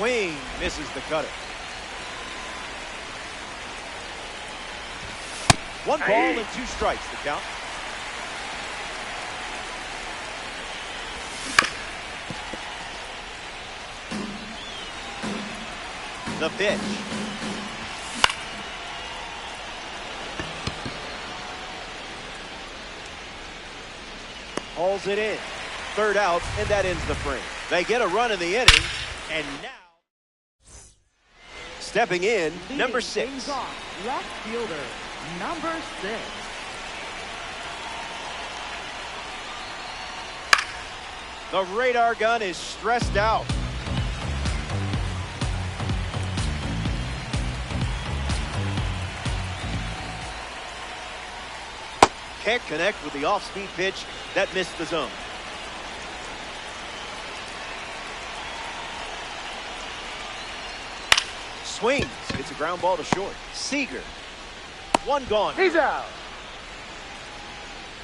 Swing, misses the cutter. One ball and 2 strikes, the count. The pitch. Hauls it in. 3rd out, and that ends the frame. They get a run in the inning, and now stepping in, number 6. Left fielder, number 6. The radar gun is stressed out. Can't connect with the off-speed pitch that missed the zone. Swings. It's a ground ball to short. Seager. 1 gone. He's out.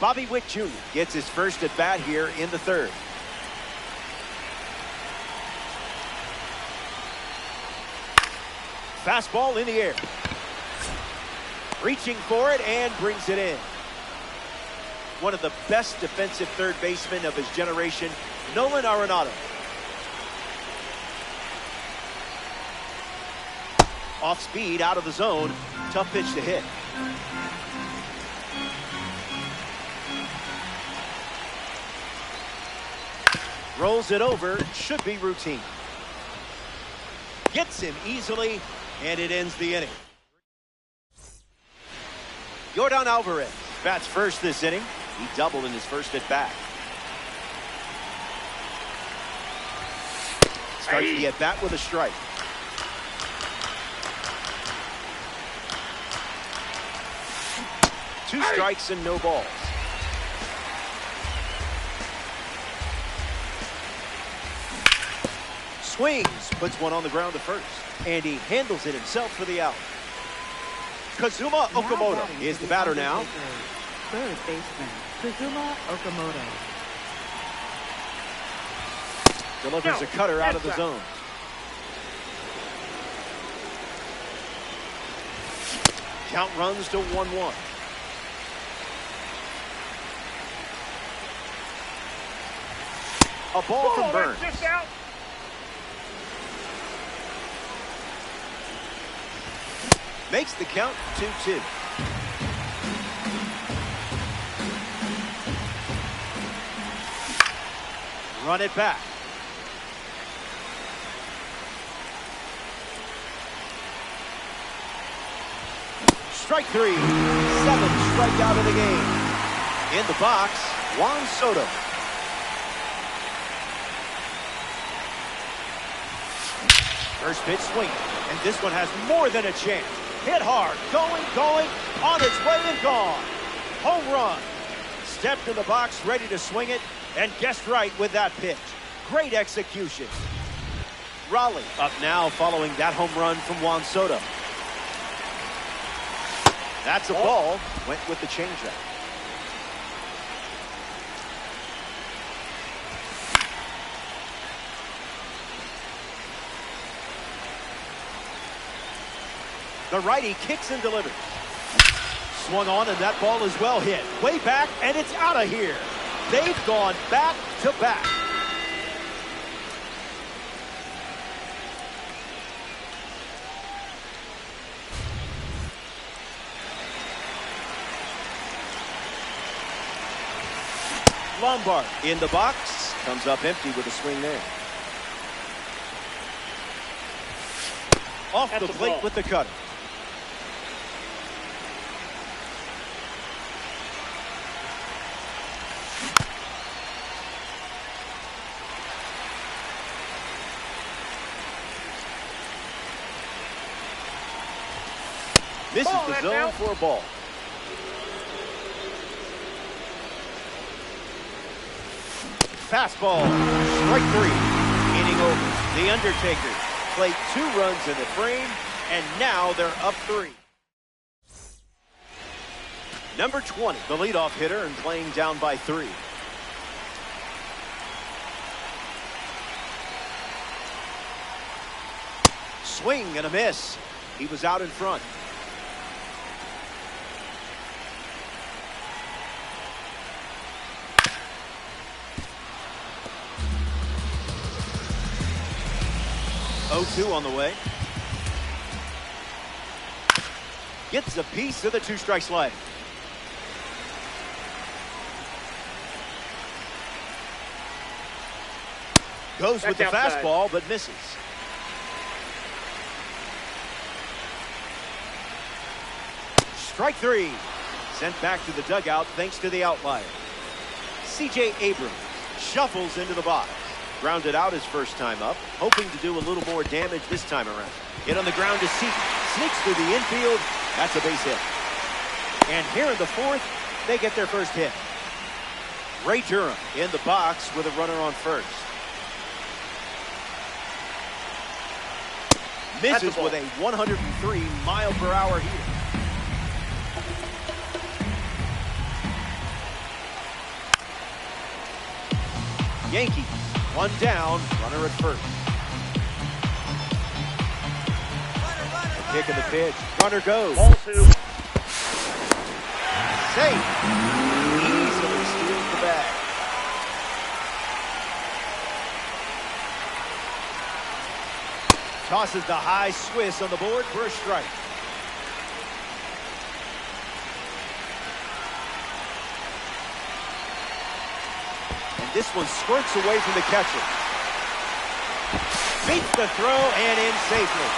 Bobby Witt Jr. gets his first at bat here in the 3rd. Fastball in the air. Reaching for it and brings it in. One of the best defensive third basemen of his generation, Nolan Arenado. Off speed, out of the zone. Tough pitch to hit. Rolls it over. Should be routine. Gets him easily, and it ends the inning. Yordan Alvarez bats first this inning. He doubled in his first at bat. Starts the at bat with a strike. Two strikes and no balls. Swings, puts one on the ground to first, and he handles it himself for the out. Kazuma Okamoto is the batter now. Third baseman, Kazuma Okamoto. Delivers a cutter out of the zone. Count runs to 1-1. A ball from Burns. Makes the count 2-2. Run it back. Strike 3. 7th strikeout of the game. In the box, Juan Soto. First pitch swing, and this one has more than a chance. Hit hard, going, on its way and gone. Home run. Stepped in the box, ready to swing it, and guessed right with that pitch. Great execution. Raleigh up now following that home run from Juan Soto. That's a ball. Went with the changeup. The righty kicks and delivers. Swung on, and that ball is well hit. Way back, and it's out of here. They've gone back to back. Lombard in the box. Comes up empty with a swing there. Off the plate with the cutter. Misses the zone for a ball. Fastball, strike 3. Inning over. The Undertaker played 2 runs in the frame, and now they're up 3. Number 20, the leadoff hitter, and playing down by 3. Swing and a miss. He was out in front. Oh-2 on the way. Gets a piece of the two-strike slide. Goes with the fastball, but misses. Strike three. Sent back to the dugout thanks to the outlier. C.J. Abrams shuffles into the box. Grounded out his first time up, hoping to do a little more damage this time around. Hit on the ground to Seaton. Sneaks through the infield. That's a base hit. And here in the fourth, they get their first hit. Ray Durham in the box with a runner on first. Misses with a 103-mile-per-hour heater. Yankees, one down, runner at first. The kick of the pitch, runner goes. Ball two. Safe. Easily steals the bag. Tosses the high Swiss on the board for a strike. And this one squirts away from the catcher. Beats the throw and in safely.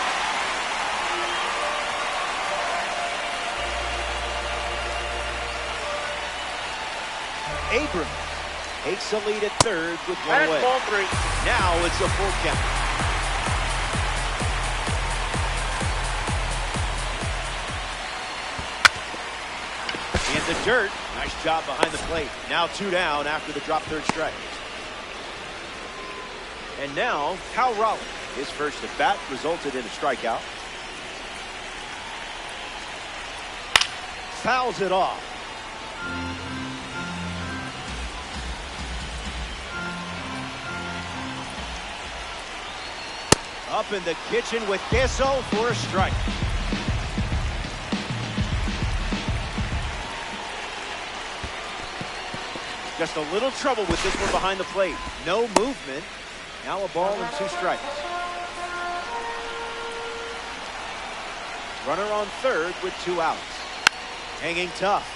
Abrams takes the lead at third with one away. Ball three. Now it's a full count. In the dirt. Nice job behind the plate. Now two down after the drop third strike. And now Cal Raleigh. His first at bat resulted in a strikeout. Fouls it off. Up in the kitchen with Queso for a strike. Just a little trouble with this one behind the plate. No movement. Now a ball and two strikes. Runner on third with two outs. Hanging tough.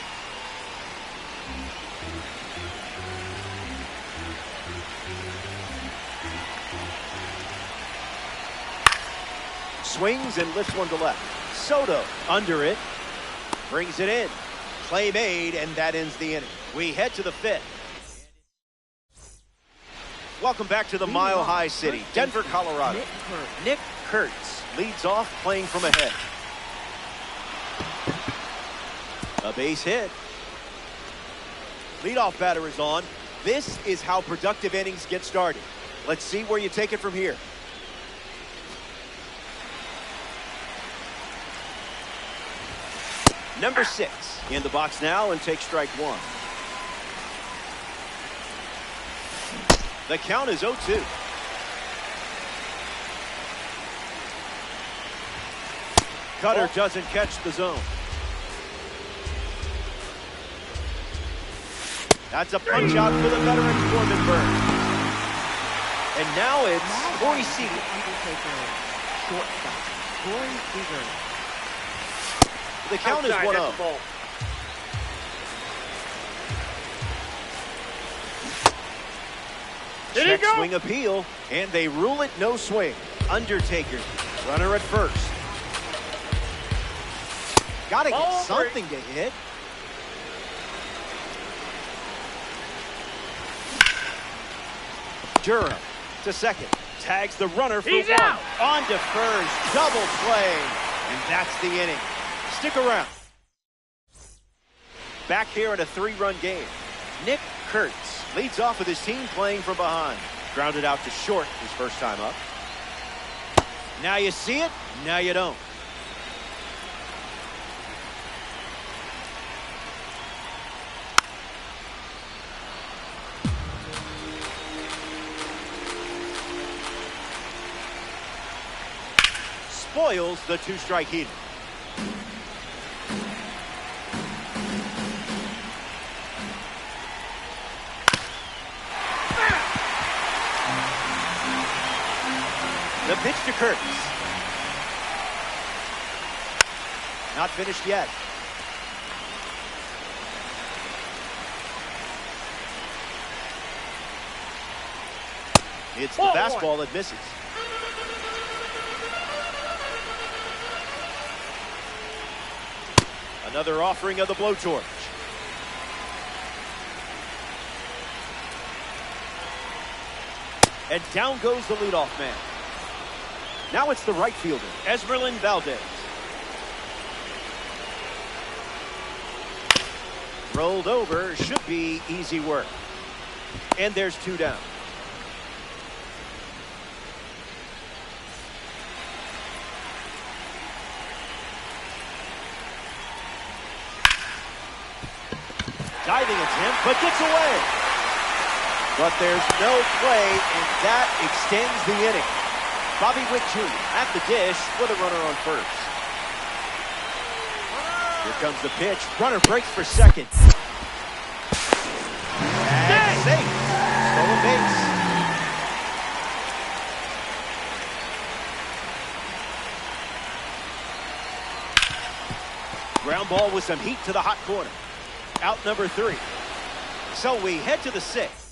Swings and lifts one to left. Soto under it. Brings it in. Play made, and that ends the inning. We head to the fifth. Welcome back to the Mile High City, Denver, Colorado. Nick Kurtz leads off playing from ahead. A base hit. Leadoff batter is on. This is how productive innings get started. Let's see where you take it from here. Number 6 in the box now and takes strike one. The count is 0-2. Cutter doesn't catch the zone. That's a punch out for the veteran Corbin Burns. And now it's Corey Seager. Shortstop, Corey Seager. The count is 1-0. Check swing appeal, and they rule it no swing. Undertaker, runner at first. Gotta get something to hit. Durham to second. Tags the runner for one. Out. On to first. Double play. And that's the inning. Stick around. Back here in a 3-run game. Nick Kurtz leads off with his team playing from behind. Grounded out to short his first time up. Now you see it, now you don't. spoils the two-strike heater. The pitch to Curtis. Not finished yet. It's the fastball that misses. Another offering of the blowtorch. And down goes the leadoff man. Now it's the right fielder, Esmeralyn Valdez. Rolled over, should be easy work. And there's two down. Diving attempt, but gets away. But there's no play, and that extends the inning. Bobby Witt Jr. at the dish with a runner on first. Here comes the pitch. Runner breaks for second. And safe. Stolen base. Ground ball with some heat to the hot corner. Out number 3. So we head to the 6th.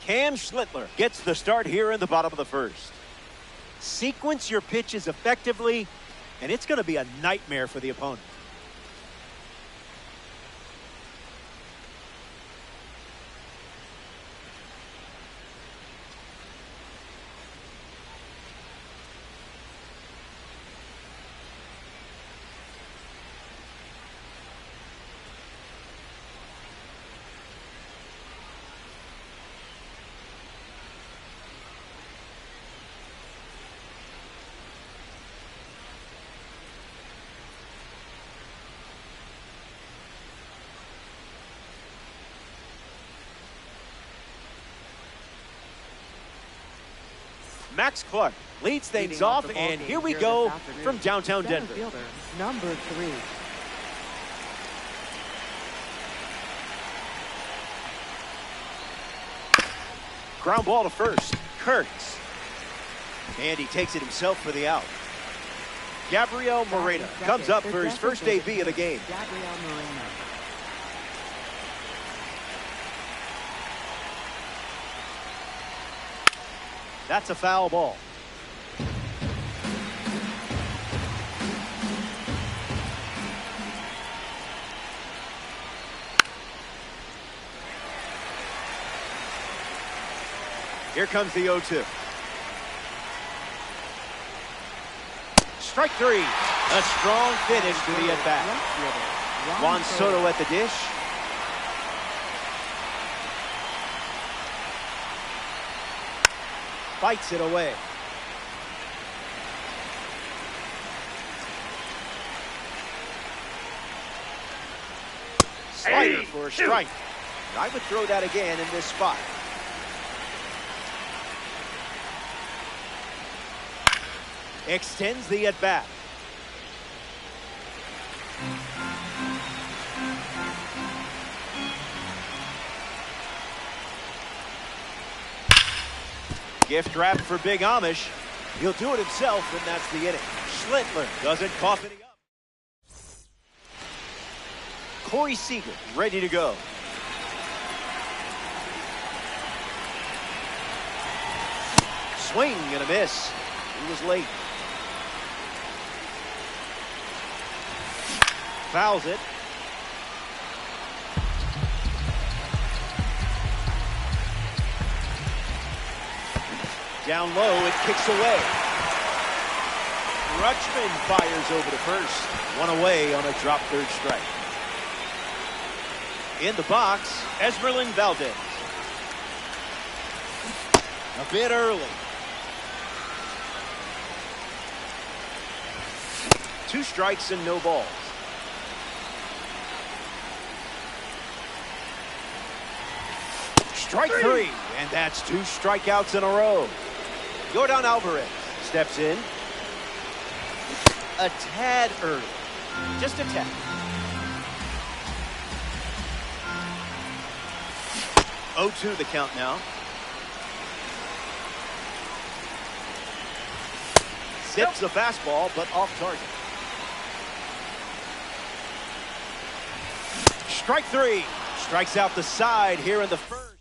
Cam Schlittler gets the start here in the bottom of the first. Sequence your pitches effectively, and it's going to be a nightmare for the opponent. Max Clark leads things off, and here we go from downtown Denver. Fielder, number 3. Ground ball to first. Kurtz. And he takes it himself for the out. Gabriel Moreno comes up for his first debut of the game. Gabriel Moreno. That's a foul ball. Here comes the 0-2. Strike 3. A strong finish to the at-bat. Juan Soto at the dish. Fights it away. Slider for a strike. I would throw that again in this spot. Extends the at-bat. Gift wrap for Big Amish. He'll do it himself, and that's the inning. Schlittler doesn't cough any up. Corey Seager ready to go. Swing and a miss. He was late. Fouls it. Down low, it kicks away. Rutschman fires over to first. One away on a drop third strike. In the box, Esmeralyn Valdez. A bit early. 2 strikes and no balls. Strike 3, and that's 2 strikeouts in a row. Yordan Alvarez steps in. A tad early. Just a tad. Oh, 2 the count now. Zips a fastball, but off target. Strike 3. Strikes out the side here in the first.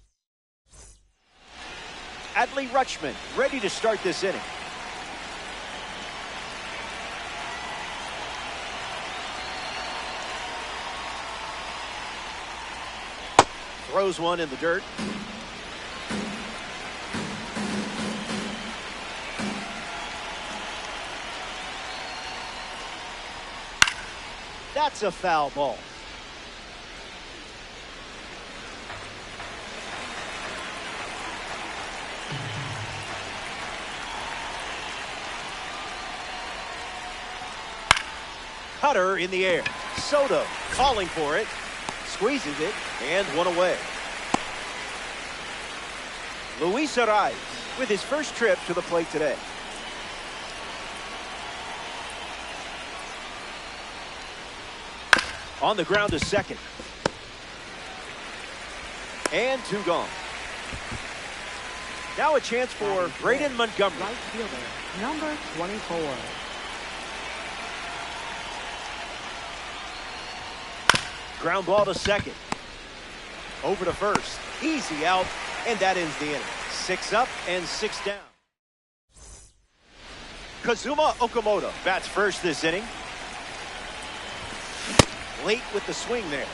Adley Rutschman ready to start this inning. Throws one in the dirt. That's a foul ball. Cutter in the air. Soto calling for it. Squeezes it and one away. Luis Ariz with his first trip to the plate today. On the ground to second. And 2 gone. Now a chance for Braden Montgomery. Right fielder, number 24. Ground ball to second. Over to first. Easy out, and that ends the inning. 6 up and 6 down. Kazuma Okamoto bats first this inning. Late with the swing there.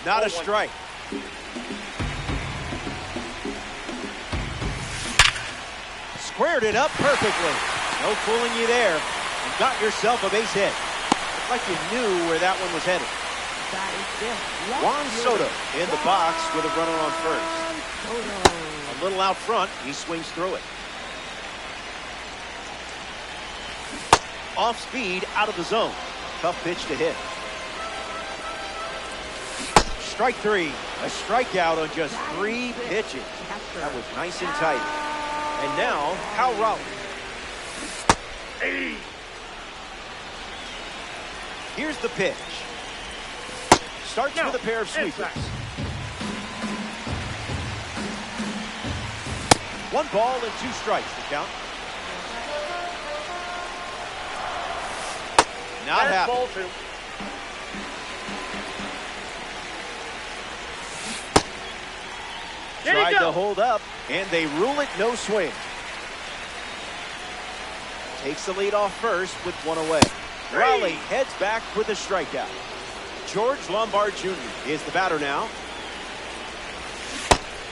Not a strike. Squared it up perfectly. No fooling you there. You got yourself a base hit. Like you knew where that one was headed. Juan Soto in the box with a runner on first. A little out front, he swings through it. Off speed, out of the zone. Tough pitch to hit. Strike 3. A strikeout on just 3 pitches. That was nice and tight. And now, Kyle Raleigh. Here's the pitch. Starts with a pair of sweepers. 1 ball and 2 strikes to count. Not happy. Tried to hold up, and they rule it no swing. Takes the lead off first with 1 away. Raleigh heads back with a strikeout. George Lombard Jr. is the batter now.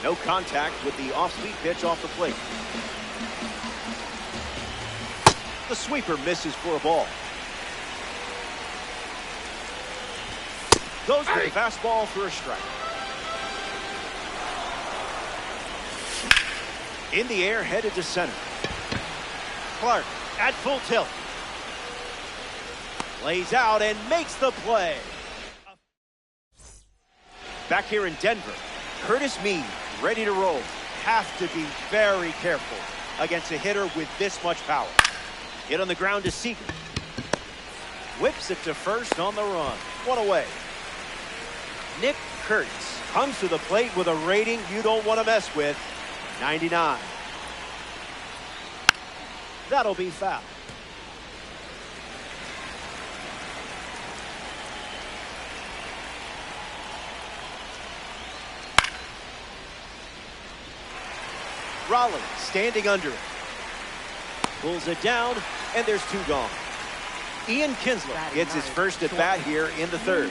No contact with the off-speed pitch off the plate. The sweeper misses for a ball. Goes with the fastball for a strike. In the air, headed to center. Clark at full tilt. Lays out and makes the play. Back here in Denver, Curtis Mead ready to roll. Have to be very careful against a hitter with this much power. Hit on the ground to Seager. Whips it to first on the run. 1 away. Nick Kurtz comes to the plate with a rating you don't want to mess with. 99. That'll be foul. Raleigh standing under it. Pulls it down, and there's 2 gone. Ian Kinsler gets his first at bat here in the 3rd.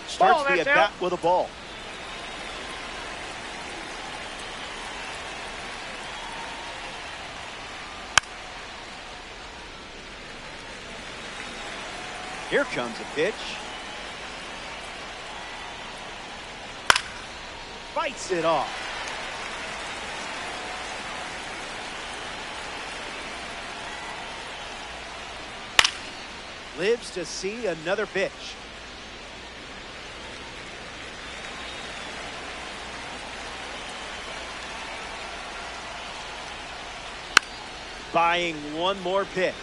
Starts the at bat with a ball. Here comes a pitch. fights it off. Lives to see another pitch. Buying one more pitch.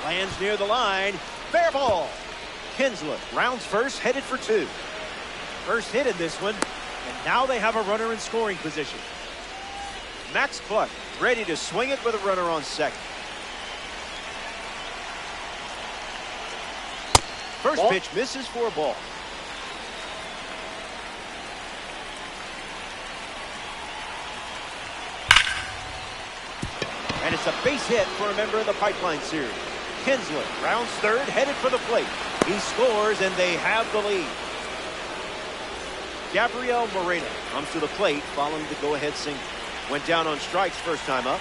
Lands near the line. Fair ball. Kinsler rounds first, headed for two. First hit in this one, and now they have a runner in scoring position. Max Clark ready to swing it with a runner on second. First pitch misses for a ball. And it's a base hit for a member of the Pipeline series. Kinsler rounds third, headed for the plate. He scores, and they have the lead. Gabriel Moreno comes to the plate following the go-ahead single. Went down on strikes first time up.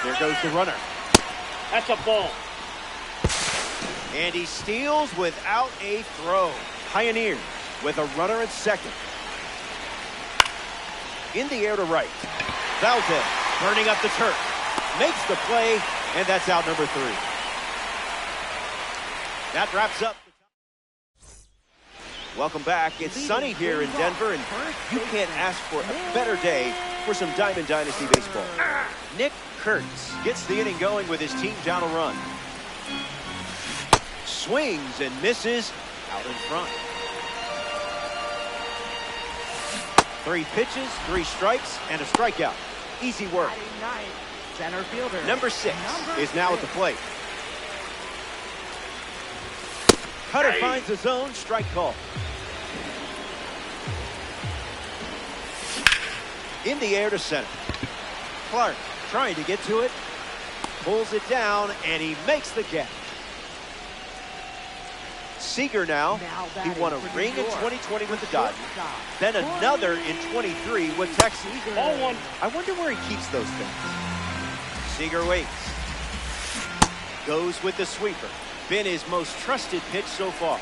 There goes the runner. That's a ball. And he steals without a throw. Pioneers with a runner at second. In the air to right. Valdez burning up the turf. Makes the play, and that's out number 3. That wraps up. Welcome back. It's sunny here in Denver, and you can't ask for a better day for some Diamond Dynasty baseball. Nick Kurtz gets the inning going with his team down a run. Swings and misses out in front. 3 pitches, 3 strikes, and a strikeout. Easy work. Center fielder. Number 6 is now at the plate. Cutter finds the zone, strike call. In the air to center. Clark trying to get to it. Pulls it down, and he makes the catch. Seager now. He won a ring in 2020 with the Dodgers. Then another in 23 with Texas. Ball 1. I wonder where he keeps those things. Seager waits. Goes with the sweeper. Been his most trusted pitch so far.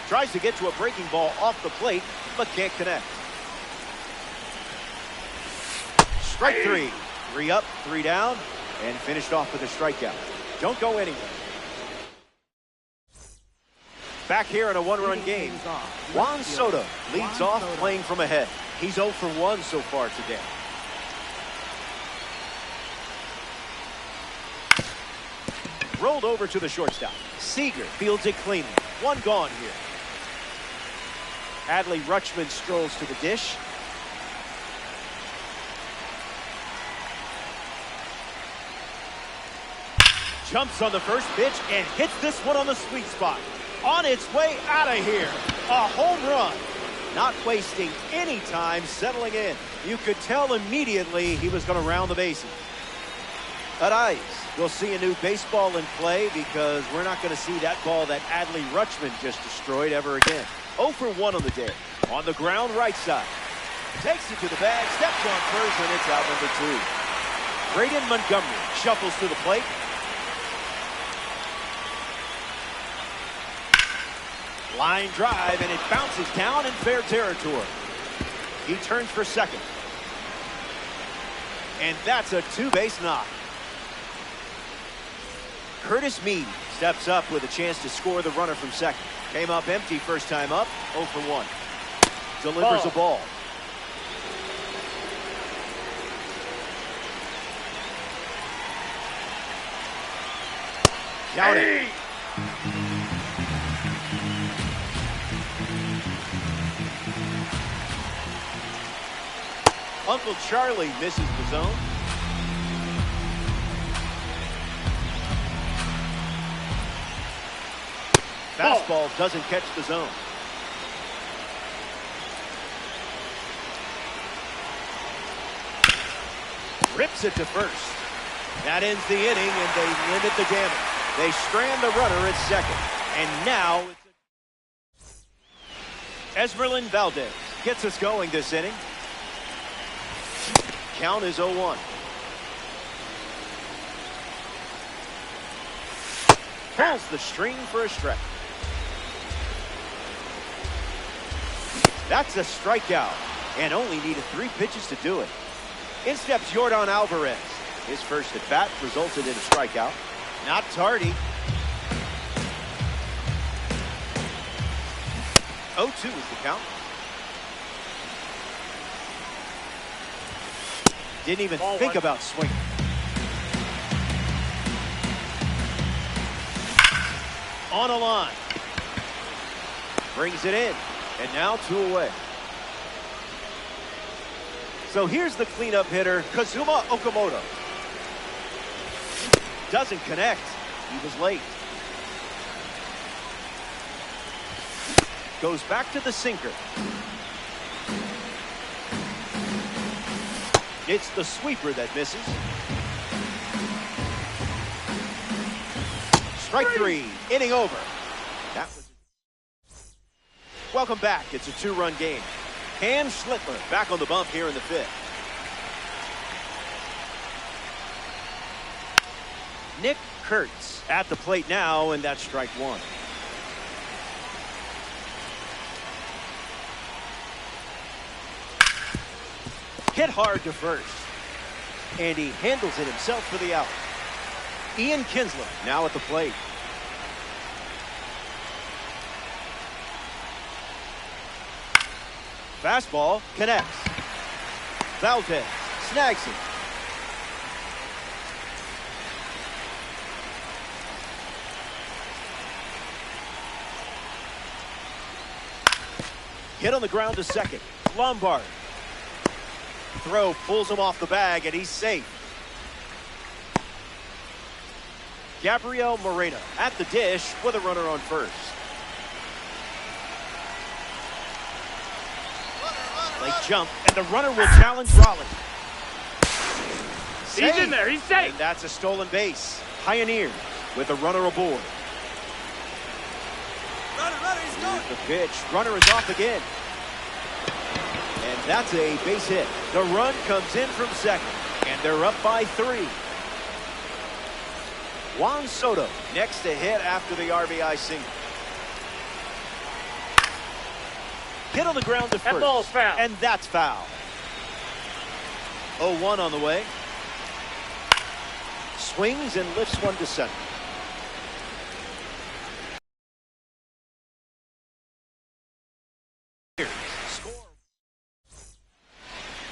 Tries to get to a breaking ball off the plate, but can't connect. Strike 3. 3 up, 3 down, and finished off with a strikeout. Don't go anywhere. Back here in a 1-run game. Juan Soto leads off playing from ahead. He's 0 for 1 so far today. Rolled over to the shortstop. Seager fields it cleanly. 1 gone here. Adley Rutschman strolls to the dish. Jumps on the first pitch and hits this one on the sweet spot. On its way out of here. A home run. Not wasting any time settling in. You could tell immediately he was going to round the bases. At ice, you'll see a new baseball in play because we're not going to see that ball that Adley Rutschman just destroyed ever again. 0 for 1 on the day. On the ground right side. Takes it to the bag, steps on first, and it's out number 2. Braden Montgomery shuffles to the plate. Line drive, and it bounces down in fair territory. He turns for second. And that's a 2-base knock. Curtis Mead steps up with a chance to score the runner from second. Came up empty first time up, 0 for 1. Delivers a ball. Count it. Uncle Charlie misses the zone. Fastball doesn't catch the zone. Rips it to first. That ends the inning, and they limit the damage. They strand the runner at second. And now it's Esmeralyn Valdez gets us going this inning. Count is 0-1. Pulls the string for a strike. That's a strikeout, and only needed 3 pitches to do it. In steps Yordan Alvarez. His first at bat resulted in a strikeout. Not tardy. 0-2 is the count. Didn't even think about swinging. On a line. Brings it in. And now 2 away. So here's the cleanup hitter, Kazuma Okamoto. Doesn't connect. He was late. Goes back to the sinker. It's the sweeper that misses. Strike 3, inning over. That was... Welcome back. It's a 2-run game. Cam Schlittler back on the bump here in the 5th. Nick Kurtz at the plate now, and that's strike 1. Hit hard to first. And he handles it himself for the out. Ian Kinsler now at the plate. Fastball connects. Valdez snags it. Hit on the ground to second. Lombard. Throw pulls him off the bag, and he's safe. Gabriel Moreno at the dish with a runner on first. Late jump, and the runner will challenge Raleigh. He's in there. He's safe. And that's a stolen base. Pioneer with a runner aboard. Runner, he's going. The pitch. Runner is off again. And that's a base hit. The run comes in from second, and they're up by 3. Juan Soto next to hit after the RBI single. Hit on the ground to first. That ball's foul. And that's foul. 0-1 on the way. Swings and lifts one to center.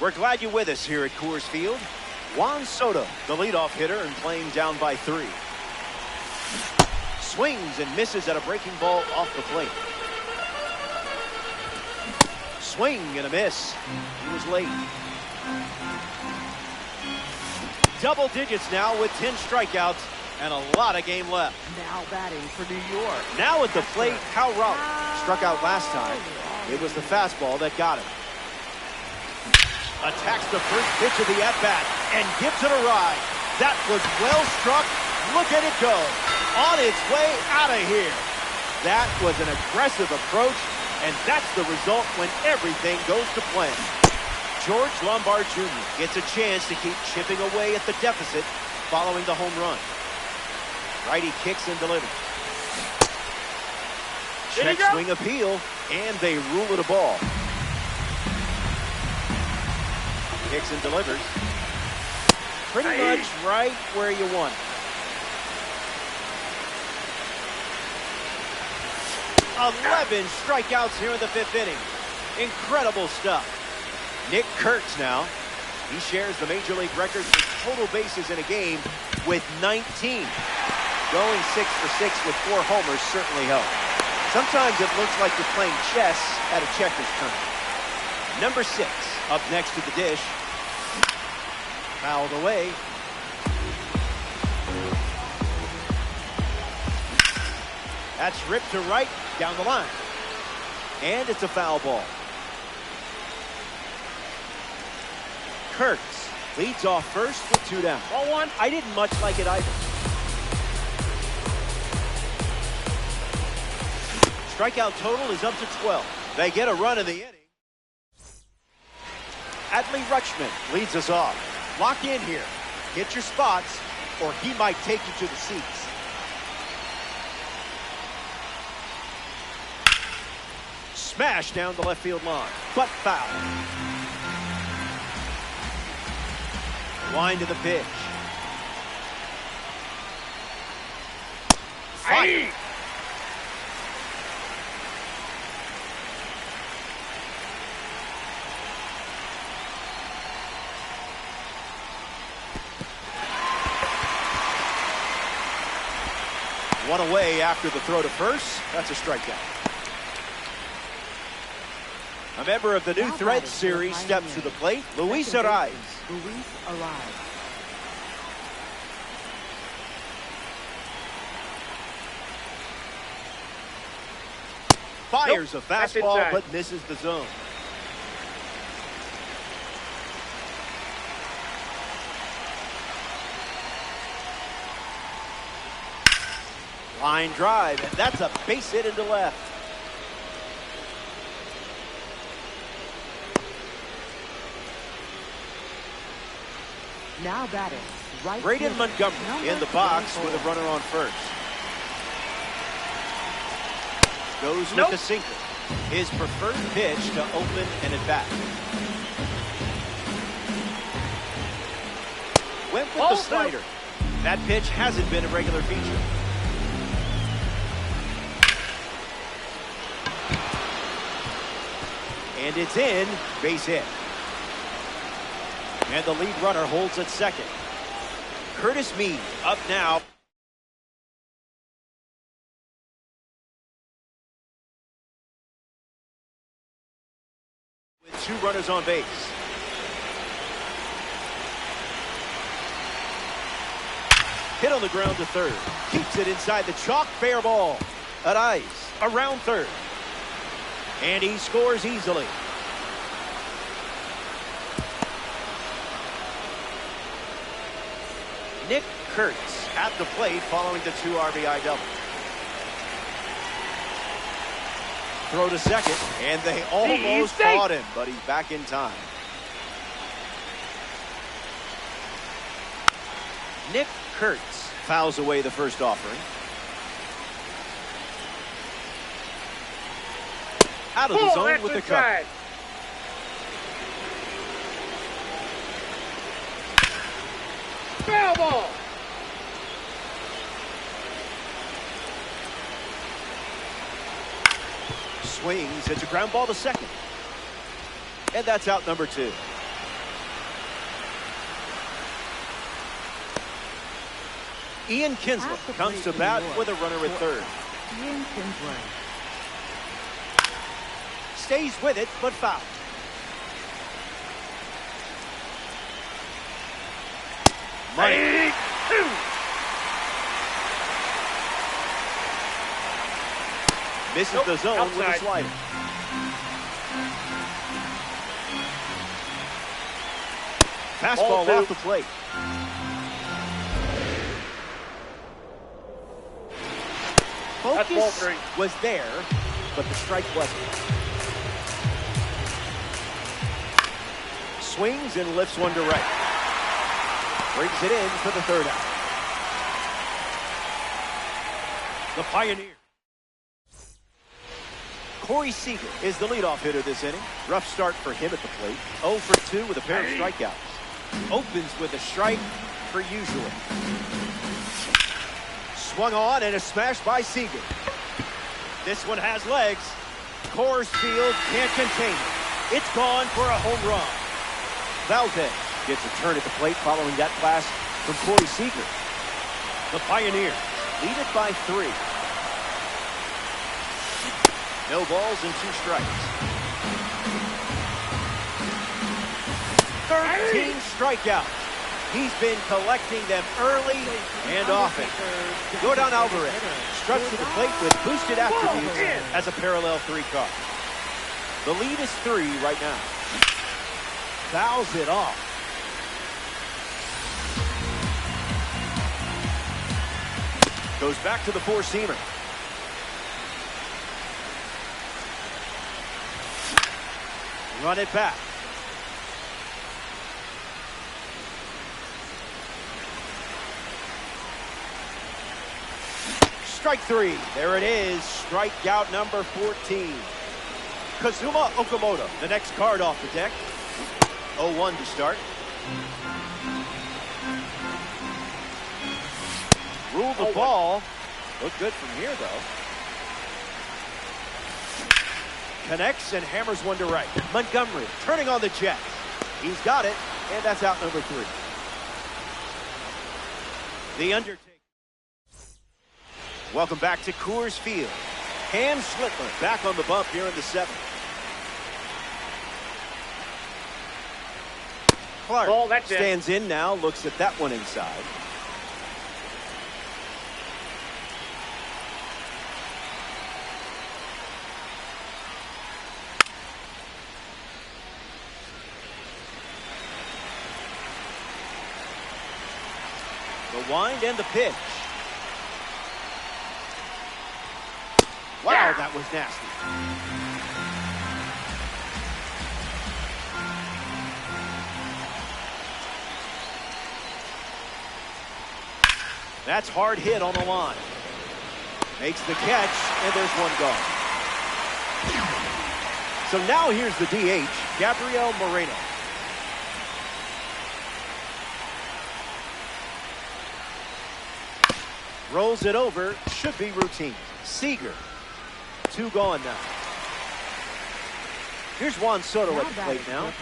We're glad you're with us here at Coors Field. Juan Soto, the leadoff hitter, and playing down by 3. Swings and misses at a breaking ball off the plate. Swing and a miss. He was late. Double digits now with 10 strikeouts and a lot of game left. Now batting for New York. Now at the plate, Cal Raleigh. Struck out last time. It was the fastball that got him. Attacks the first pitch of the at-bat and gives it a ride. That was well struck. Look at it go. On its way out of here. That was an aggressive approach, and that's the result when everything goes to plan. George Lombard Jr. gets a chance to keep chipping away at the deficit following the home run. Righty kicks and delivers. Check swing appeal, and they rule it a ball. Kicks and delivers. Pretty much right where you want it. 11 strikeouts here in the 5th inning. Incredible stuff. Nick Kurtz now. He shares the Major League record for total bases in a game with 19. Going 6 for 6 with 4 homers certainly helps. Sometimes it looks like you're playing chess at a checker's turn. Number 6 up next to the dish. Fouled away. That's ripped to right down the line. And it's a foul ball. Kurtz leads off first with 2 down. Ball 1. I didn't much like it either. Strikeout total is up to 12. They get a run in the inning. Adley Rutschman leads us off. Lock in here. Get your spots, or he might take you to the seats. Smash down the left field line, but foul. Line to the pitch. Fire. One away after the throw to first. That's a strikeout. A member of the new Thread series steps to the plate, Luis Ariz. Luis Ariz. Fires Nope, a that's fastball, inside. but misses the zone. Line drive, and that's a base hit into left. Now batting. Right Braden fielder, Montgomery number in the box 24. with a runner on first. Goes Nope. with the sinker. His preferred pitch to open an at-bat. Went with Ball the slider. That pitch hasn't been a regular feature. And it's in, base hit. And the lead runner holds at second. Curtis Mead up now. With two runners on base. Hit on the ground to third. Keeps it inside the chalk, fair ball. Ariz around third. And he scores easily. Nick Kurtz at the plate following the 2 RBI double. Throw to second, and they almost caught him, but he's back in time. Nick Kurtz fouls away the first offering. Out of the zone with the cover. Foul ball. Swings, hits a ground ball to second. And that's out number 2. Ian Kinsler comes to bat with a runner at third. Ian Kinsler. Stays with it, but foul. Mike. Misses the zone with a slider. Fastball off the plate. Focus was there, but the strike wasn't. Swings and lifts one to right. Brings it in for the third out. The Pioneer. Corey Seager is the leadoff hitter this inning. Rough start for him at the plate. 0 for 2 with a pair of strikeouts. Opens with a strike for usual. Swung on and a smash by Seager. This one has legs. Coors Field can't contain it. It's gone for a home run. Valdez gets a turn at the plate following that pass from Corey Seager. The Pioneers lead it by 3. No balls and 2 strikes. 13 strikeouts. He's been collecting them early and often. Jordan Alvarez struts to the plate with boosted attributes as a parallel 3 car. The lead is 3 right now. Fouls it off. Goes back to the 4-seamer. Run it back. Strike 3. There it is. Strikeout number 14. Kazuma Okamoto, the next card off the deck. 0-1 to start. Rule the ball. Look good from here, though. Connects and hammers one to right. Montgomery turning on the jet. He's got it, and that's out number 3. The Undertaker. Welcome back to Coors Field. Cam Schlittler back on the bump here in the 7th. Clark stands in now, looks at that one inside. The wind and the pitch. Wow, that was nasty. That's hard hit on the line. Makes the catch, and there's one gone. So now here's the DH, Gabriel Moreno. Rolls it over, should be routine. Seager, 2 gone now. Here's Juan Soto at the plate now.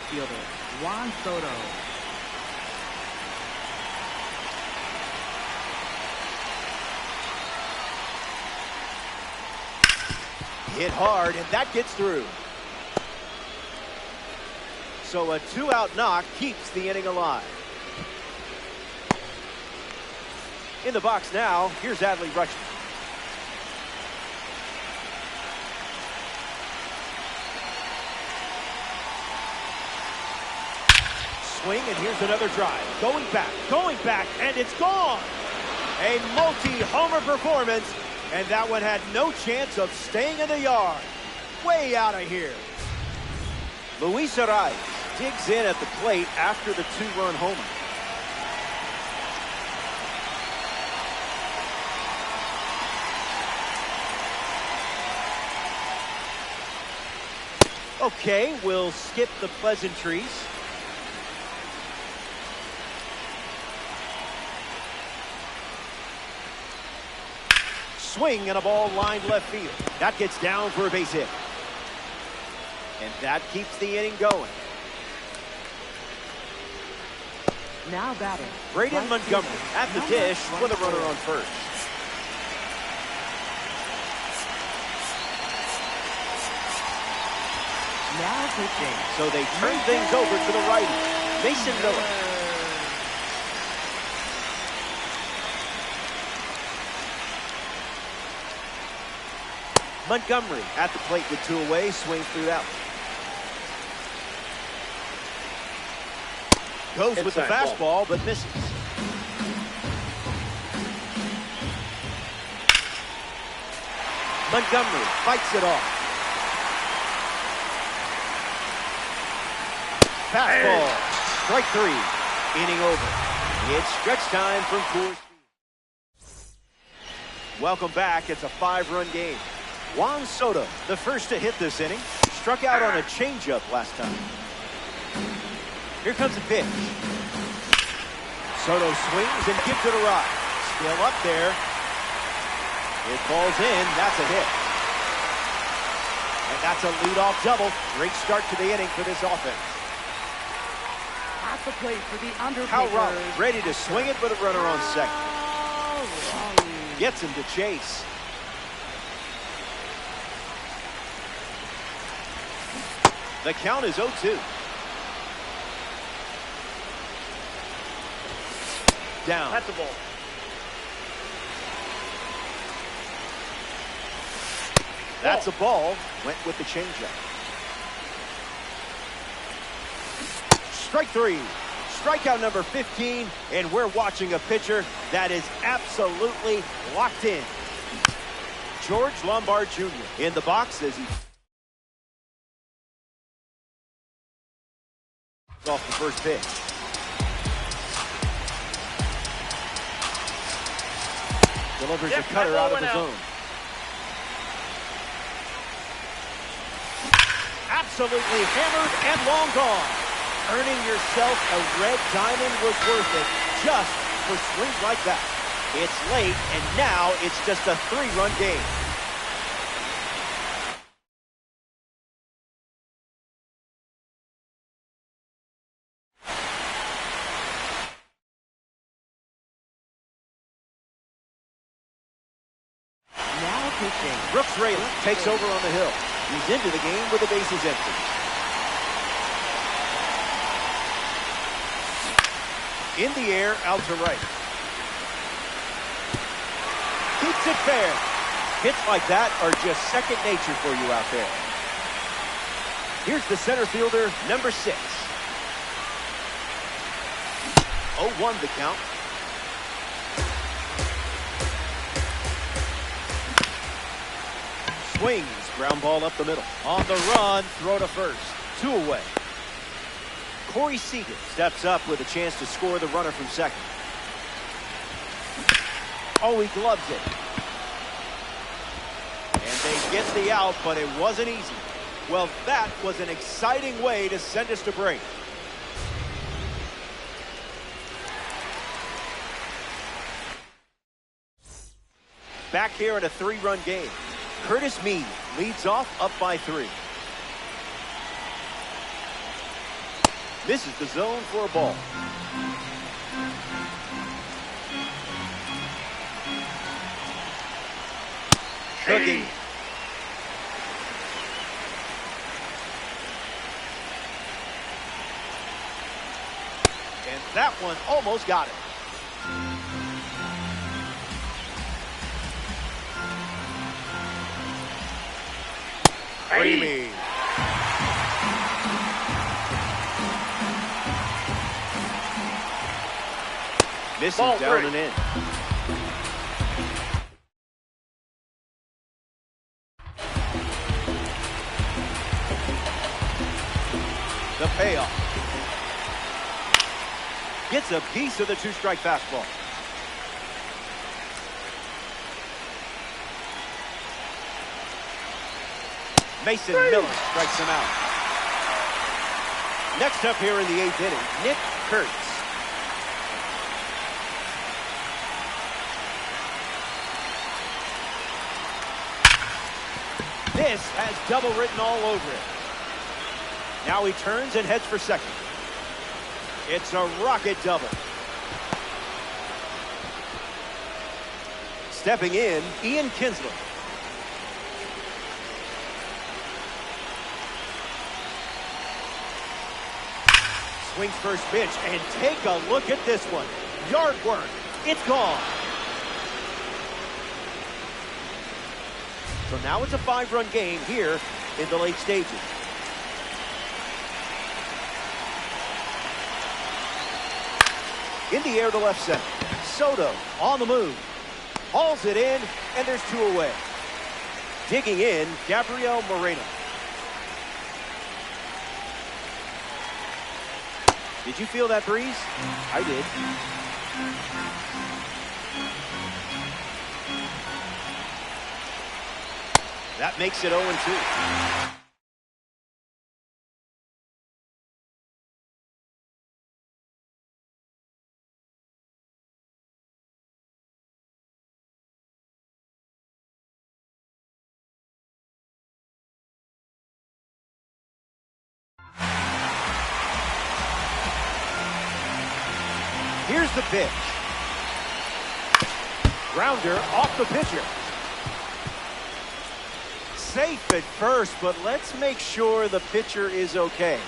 Fielder Juan Soto. Hit hard, and that gets through. So a 2-out knock keeps the inning alive. In the box now, here's Adley Rutschman. Swing, and here's another drive. Going back, and it's gone. A multi-homer performance. And that one had no chance of staying in the yard. Way out of here. Luis Arias digs in at the plate after the 2-run homer. Okay, we'll skip the pleasantries. Swing and a ball lined left field. That gets down for a base hit. And that keeps the inning going. Now batting. Braden Montgomery at the dish with a runner on first. Now pitching. So they turn things over to the righty, Mason Miller. Montgomery at the plate with 2 away, swings through that one. Goes with the fastball, but misses. Montgomery fights it off. Fastball, strike 3, inning over. It's stretch time from Coors Field. Welcome back. It's a 5-run game. Juan Soto, the first to hit this inning, struck out on a changeup last time. Here comes the pitch. Soto swings and gives it a ride. Still up there. It falls in. That's a hit. And that's a leadoff double. Great start to the inning for this offense. At the plate for the Undertaker. Hal Roberts ready to swing it with a runner on second. Gets him to chase. The count is 0-2. Down. That's a ball. That's a ball. Went with the changeup. Strike 3. Strikeout number 15. And we're watching a pitcher that is absolutely locked in. George Lombard Jr. in the box as he Off the first pitch. Delivers a cutter out of the zone. Absolutely hammered and long gone. Earning yourself a red diamond was worth it just for swings like that. It's late, and now it's just a 3-run game. Now pitching. Brooks Raley takes over on the hill. He's into the game with the bases empty. In the air, out to right. Keeps it fair. Hits like that are just second nature for you out there. Here's the center fielder, number 6. 0-1 the count. Swings, ground ball up the middle. On the run, throw to first. 2 away. Corey Seager steps up with a chance to score the runner from second. Oh, he gloves it. And they get the out, but it wasn't easy. Well, that was an exciting way to send us to break. Back here in a 3-run game. Curtis Mead leads off up by 3. This is the zone for a ball. Cooking. And that one almost got it. Creamy. This is down and in. The payoff. Gets a piece of the 2-strike fastball. Mason Miller strikes him out. Next up here in the 8th inning, Nick Kurtz. This has double written all over it. Now he turns and heads for second. It's a rocket double. Stepping in, Ian Kinsler. Swings first pitch, and take a look at this one. Yard work. It's gone. So now it's a 5-run game here in the late stages. In the air to left center. Soto on the move. Hauls it in, and there's 2 away. Digging in, Gabriel Moreno. Did you feel that breeze? I did. That makes it 0-2. Here's the pitch. Grounder off the pitcher. Safe at first, but let's make sure the pitcher is okay.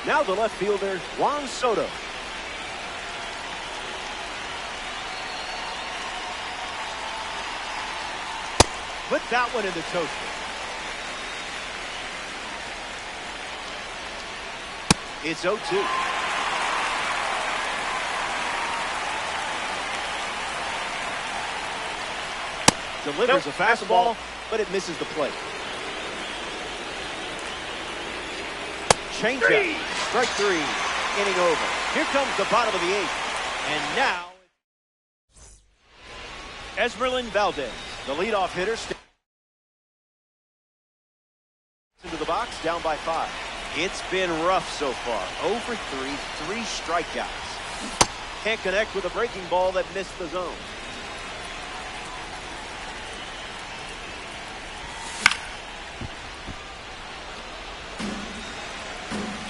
Now the left fielder, Juan Soto. Put that one in the toaster. It's 0-2. Delivers a fastball, but it misses the plate. Changeup, strike 3. inning over. Here comes the bottom of the eighth. And now, Esmeralyn Valdez, the leadoff hitter, into the box, down by 5. It's been rough so far. 0 for 3 strikeouts. Can't connect with a breaking ball that missed the zone.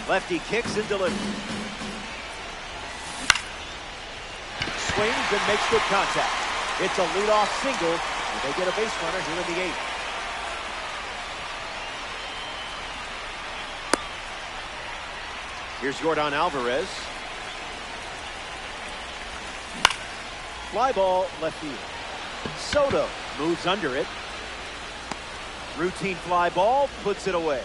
Lefty kicks and delivers. Swings and makes good contact. It's a leadoff single, and they get a base runner here in the 8th. Here's Yordan Alvarez. Fly ball left field. Soto moves under it. Routine fly ball, puts it away.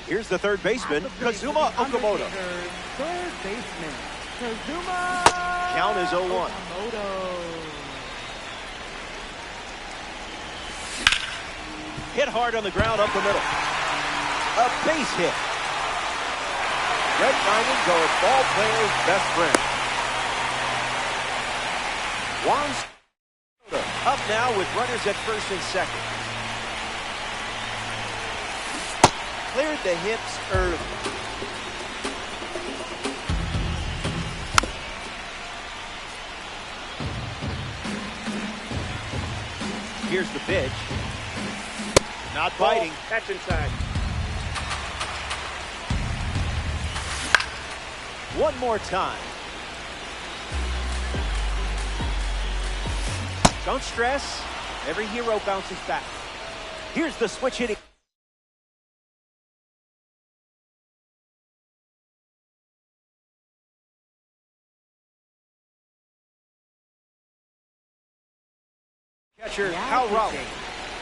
Here's the third baseman, Kazuma Okamoto. Third baseman, Kazuma. Count is 0-1. Hit hard on the ground up the middle. A base hit. Red diamonds are a ball player's best friend. Juan Soto up now with runners at first and second. Cleared the hips early. Here's the pitch. Not biting. That's inside. One more time. Don't stress. Every hero bounces back. Here's the switch hitting. Catcher Cal Raleigh.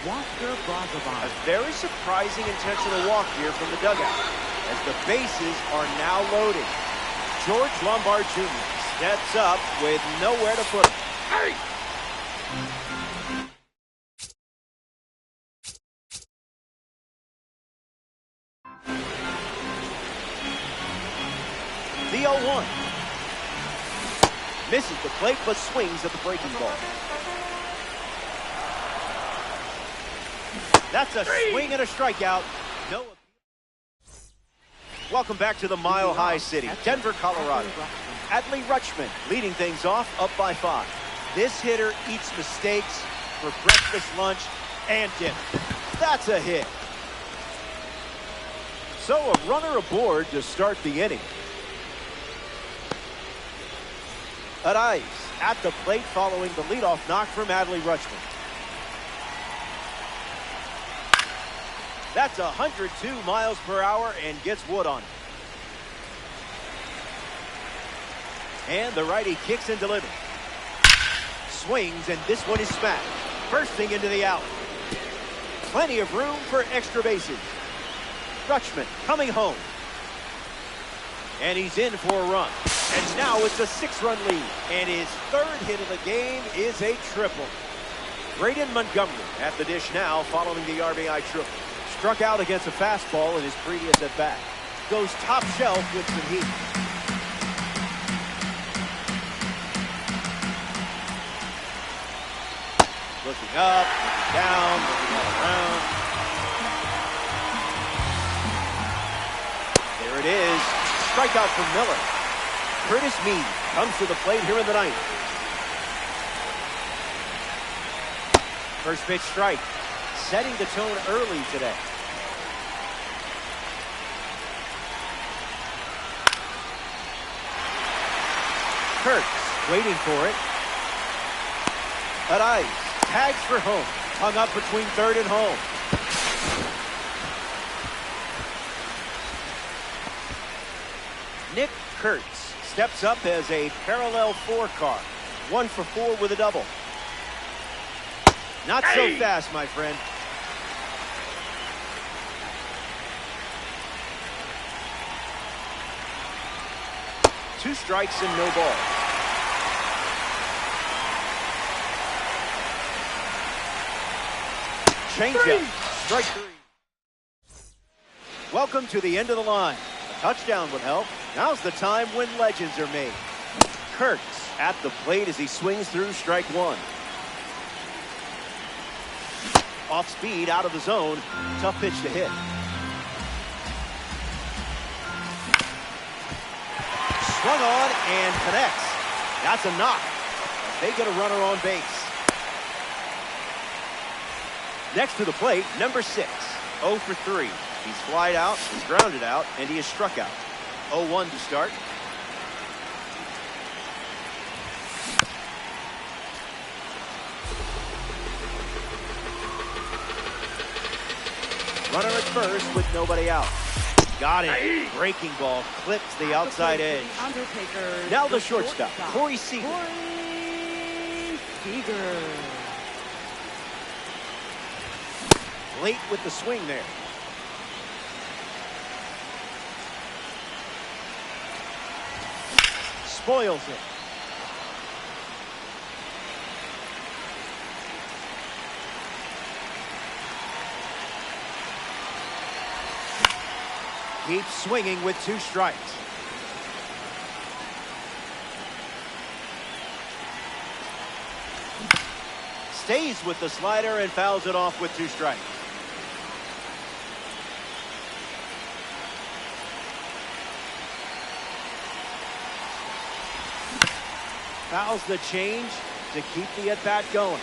A very surprising intentional walk here from the dugout as the bases are now loaded. George Lombard Jr. steps up with nowhere to put him. Hey! The 0-1. Misses the plate but swings at the breaking ball. That's a swing and a strikeout. No. Welcome back to the Mile High City, Denver, Colorado. Adley Rutschman leading things off, up by 5. This hitter eats mistakes for breakfast, lunch, and dinner. That's a hit. So a runner aboard to start the inning. Arias at the plate following the leadoff knock from Adley Rutschman. That's 102 miles per hour and gets wood on it. And the righty kicks and delivers. Swings, and this one is smacked. Bursting into the alley. Plenty of room for extra bases. Rutschman coming home. And he's in for a run. And now it's a 6-run lead. And his third hit of the game is a triple. Braden Montgomery at the dish now following the RBI triple. Struck out against a fastball in his previous at-bat. Goes top shelf with some heat. Looking up, looking down, looking all around. There it is. Strikeout from Miller. Curtis Mead comes to the plate here in the 9th. First pitch strike. Setting the tone early today. Kurtz waiting for it. Arias tags for home. Hung up between third and home. Nick Kurtz steps up as a parallel 4 car. 1 for 4 with a double. Not so fast, my friend. Two strikes and no ball. Changeup. Strike 3. Welcome to the end of the line. A touchdown would help. Now's the time when legends are made. Kurtz at the plate as he swings through strike one. Off speed, out of the zone. Tough pitch to hit. Swung on and connects. That's a knock. They get a runner on base. Next to the plate, number 6. 0 for 3. He's flied out, he's grounded out, and he is struck out. 0-1 to start. Runner at first with nobody out. Got it. Breaking ball clips the outside edge. Now the shortstop, Corey Seager. Late with the swing there. Spoils it. Keeps swinging with 2 strikes. Stays with the slider and fouls it off with 2 strikes. Fouls the change to keep the at-bat going.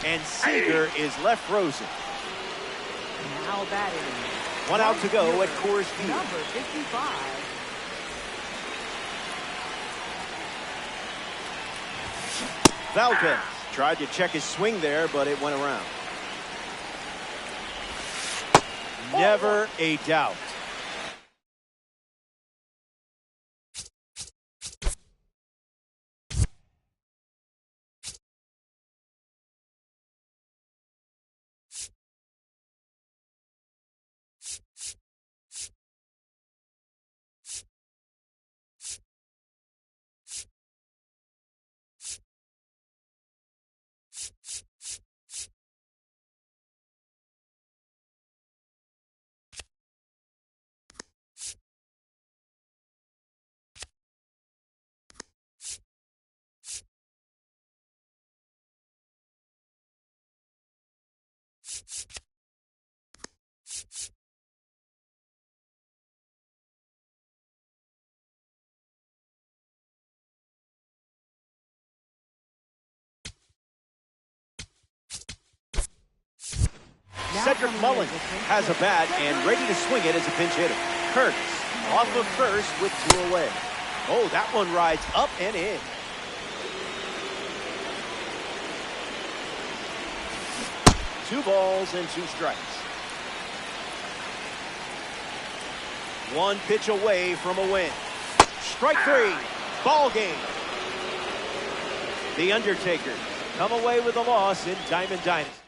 And Seager is left frozen. Now batting. 1 out to go at Coors Field. Number 55. Valdez tried to check his swing there, but it went around. Never a doubt. Cedric Mullins has a bat and ready to swing it as a pinch hitter. Kurtz off of first with 2 away. Oh, that one rides up and in. Two balls and 2 strikes. 1 pitch away from a win. Strike 3. Ball game. The Undertaker come away with a loss in Diamond Dynasty.